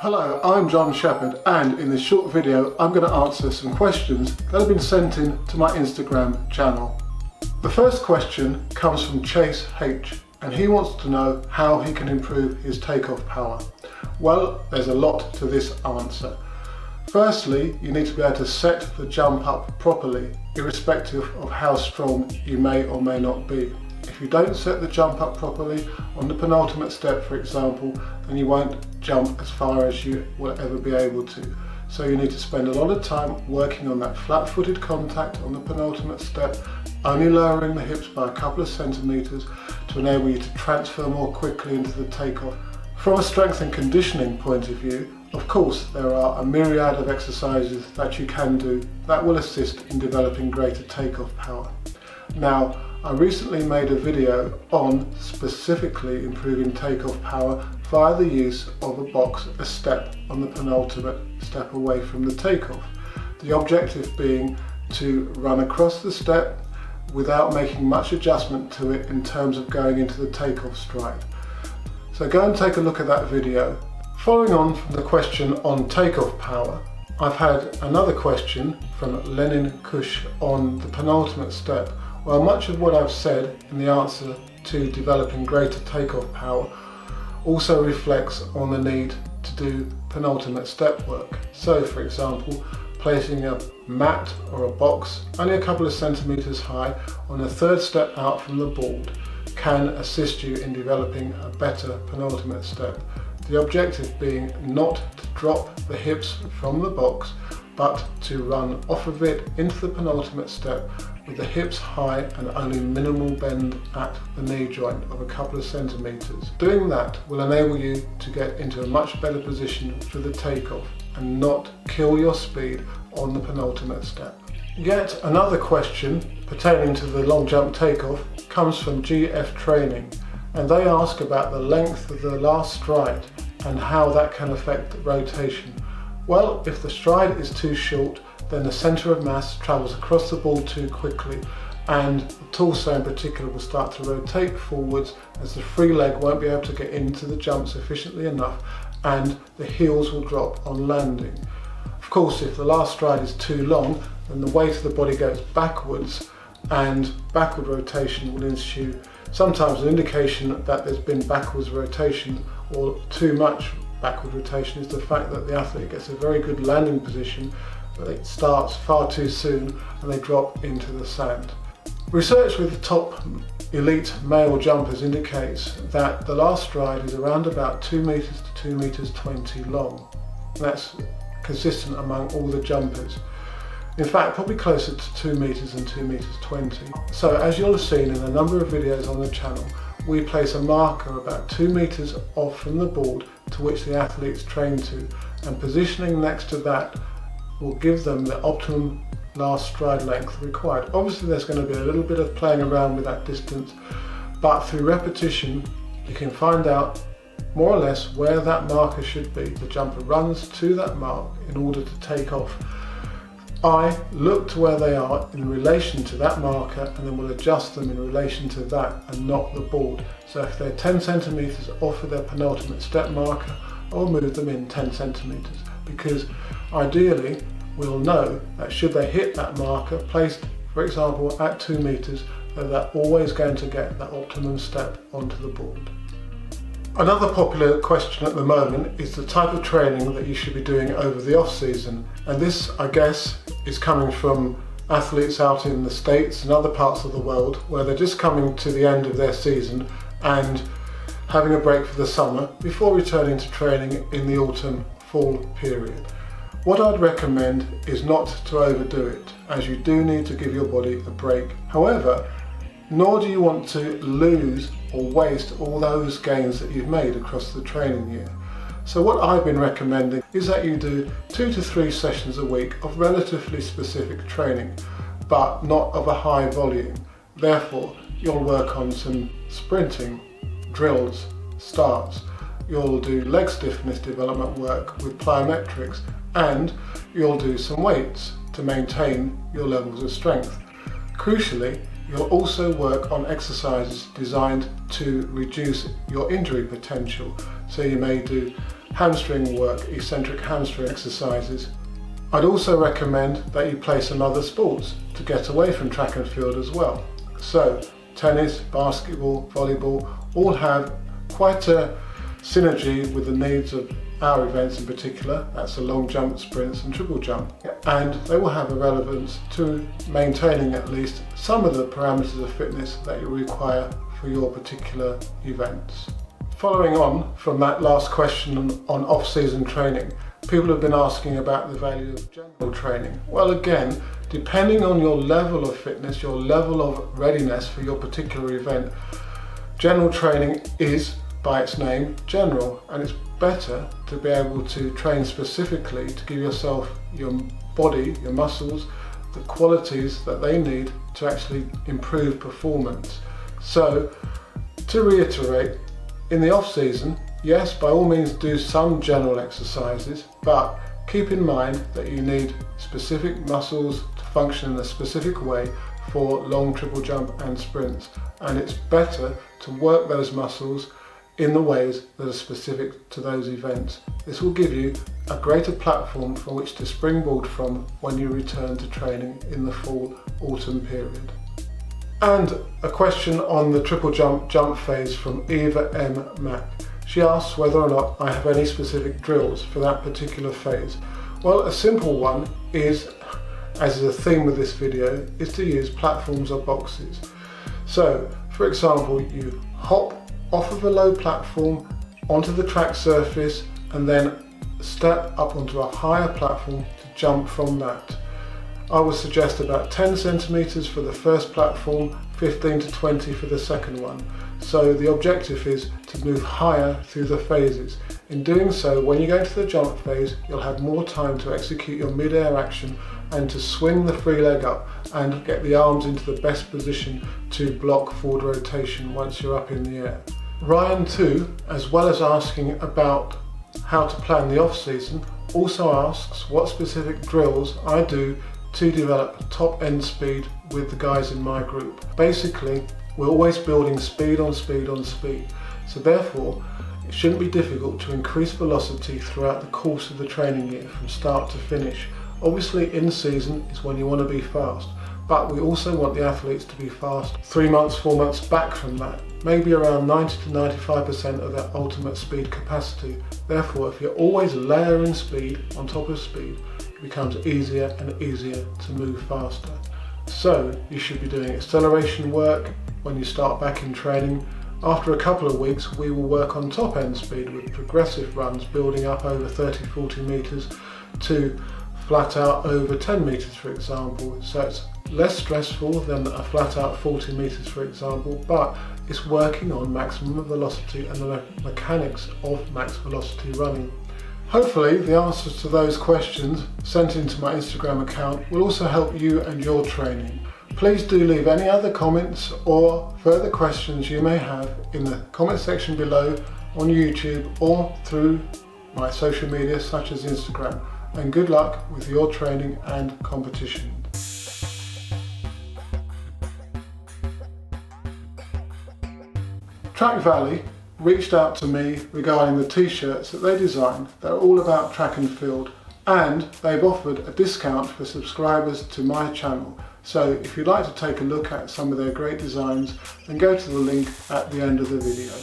Hello, I'm John Shepherd, and in this short video I'm going to answer some questions that have been sent in to my Instagram channel. The first question comes from Chase H, and he wants to know how he can improve his takeoff power. Well, there's a lot to this answer. Firstly, you need to be able to set the jump up properly, irrespective of how strong you may or may not be. If you don't set the jump up properly on the penultimate step, for example, then you won't jump as far as you will ever be able to. So you need to spend a lot of time working on that flat-footed contact on the penultimate step, only lowering the hips by a couple of centimeters to enable you to transfer more quickly into the takeoff. From a strength and conditioning point of view, of course, there are a myriad of exercises that you can do that will assist in developing greater takeoff power. Now, I recently made a video on specifically improving takeoff power via the use of a step on the penultimate step away from the takeoff. The objective being to run across the step without making much adjustment to it in terms of going into the takeoff stride. So go and take a look at that video. Following on from the question on takeoff power, I've had another question from Lenin Kush on the penultimate step. Well, much of what I've said in the answer to developing greater takeoff power also reflects on the need to do penultimate step work. So, for example, placing a mat or a box only a couple of centimeters high on the third step out from the board can assist you in developing a better penultimate step. The objective being not to drop the hips from the box, but to run off of it into the penultimate step with the hips high and only minimal bend at the knee joint of a couple of centimeters. Doing that will enable you to get into a much better position for the takeoff and not kill your speed on the penultimate step. Yet another question pertaining to the long jump takeoff comes from GF Training, and they ask about the length of the last stride and how that can affect the rotation. Well, if the stride is too short, then the centre of mass travels across the ball too quickly, and the torso in particular will start to rotate forwards as the free leg won't be able to get into the jump sufficiently enough, and the heels will drop on landing. Of course, if the last stride is too long, then the weight of the body goes backwards and backward rotation will ensue. Sometimes an indication that there's been backwards rotation or too much backward rotation is the fact that the athlete gets a very good landing position, but it starts far too soon and they drop into the sand. Research with the top elite male jumpers indicates that the last stride is around about 2 meters to 2 meters 20 long. That's consistent among all the jumpers. In fact, probably closer to 2 meters and 2 meters 20. So as you'll have seen in a number of videos on the channel, we place a marker about 2 meters off from the board to which the athletes train to, and positioning next to that will give them the optimum last stride length required. Obviously there's going to be a little bit of playing around with that distance, but through repetition you can find out more or less where that marker should be. The jumper runs to that mark in order to take off. I look to where they are in relation to that marker and then will adjust them in relation to that and not the board. So if they're 10 centimeters off of their penultimate step marker, I'll move them in 10 centimeters, because ideally we'll know that should they hit that marker placed, for example, at 2 meters, that they're always going to get that optimum step onto the board. Another popular question at the moment is the type of training that you should be doing over the off-season, and this, I guess, is coming from athletes out in the States and other parts of the world where they're just coming to the end of their season and having a break for the summer before returning to training in the autumn-fall period. What I'd recommend is not to overdo it, as you do need to give your body a break. However, nor do you want to lose or waste all those gains that you've made across the training year. So what I've been recommending is that you do 2 to 3 sessions a week of relatively specific training, but not of a high volume. Therefore, you'll work on some sprinting, drills, starts. You'll do leg stiffness development work with plyometrics, and you'll do some weights to maintain your levels of strength. Crucially, you'll also work on exercises designed to reduce your injury potential. So you may do hamstring work, eccentric hamstring exercises. I'd also recommend that you play some other sports to get away from track and field as well. So tennis, basketball, volleyball all have quite a synergy with the needs of our events in particular. That's the long jump, sprints and triple jump, and they will have a relevance to maintaining at least some of the parameters of fitness that you require for your particular events. Following on from that last question on off-season training, people have been asking about the value of general training. Well, again, depending on your level of fitness, your level of readiness for your particular event, general training is, by its name, general, and it's better to be able to train specifically to give yourself, your body, your muscles, the qualities that they need to actually improve performance. So, to reiterate, in the off season, yes, by all means do some general exercises, but keep in mind that you need specific muscles to function in a specific way for long triple jump and sprints, and it's better to work those muscles in the ways that are specific to those events. This will give you a greater platform from which to springboard from when you return to training in the fall-autumn period. And a question on the triple jump phase from Eva M. Mack. She asks whether or not I have any specific drills for that particular phase. Well, a simple one is, as is a theme of this video, is to use platforms or boxes. So, for example, you hop off of a low platform onto the track surface and then step up onto a higher platform to jump from that. I would suggest about 10 centimeters for the first platform, 15 to 20 for the second one. So the objective is to move higher through the phases. In doing so, when you go into the jump phase, you'll have more time to execute your mid-air action and to swing the free leg up and get the arms into the best position to block forward rotation once you're up in the air. Ryan too, as well as asking about how to plan the off season, also asks what specific drills I do to develop top end speed with the guys in my group. Basically, we're always building speed on speed on speed, so therefore it shouldn't be difficult to increase velocity throughout the course of the training year from start to finish. Obviously in season is when you want to be fast, but we also want the athletes to be fast 3 months, 4 months back from that, maybe around 90 to 95% of their ultimate speed capacity. Therefore, if you're always layering speed on top of speed, it becomes easier and easier to move faster. So you should be doing acceleration work when you start back in training. After a couple of weeks, we will work on top end speed with progressive runs building up over 30-40 meters to flat out over 10 meters, for example. So it's less stressful than a flat out 40 meters, for example, but it's working on maximum velocity and the mechanics of max velocity running. Hopefully the answers to those questions sent into my Instagram account will also help you and your training. Please do leave any other comments or further questions you may have in the comment section below on YouTube or through my social media such as Instagram. And good luck with your training and competition. Track Valley reached out to me regarding the t-shirts that they designed that are all about track and field, and they've offered a discount for subscribers to my channel. So if you'd like to take a look at some of their great designs, then go to the link at the end of the video.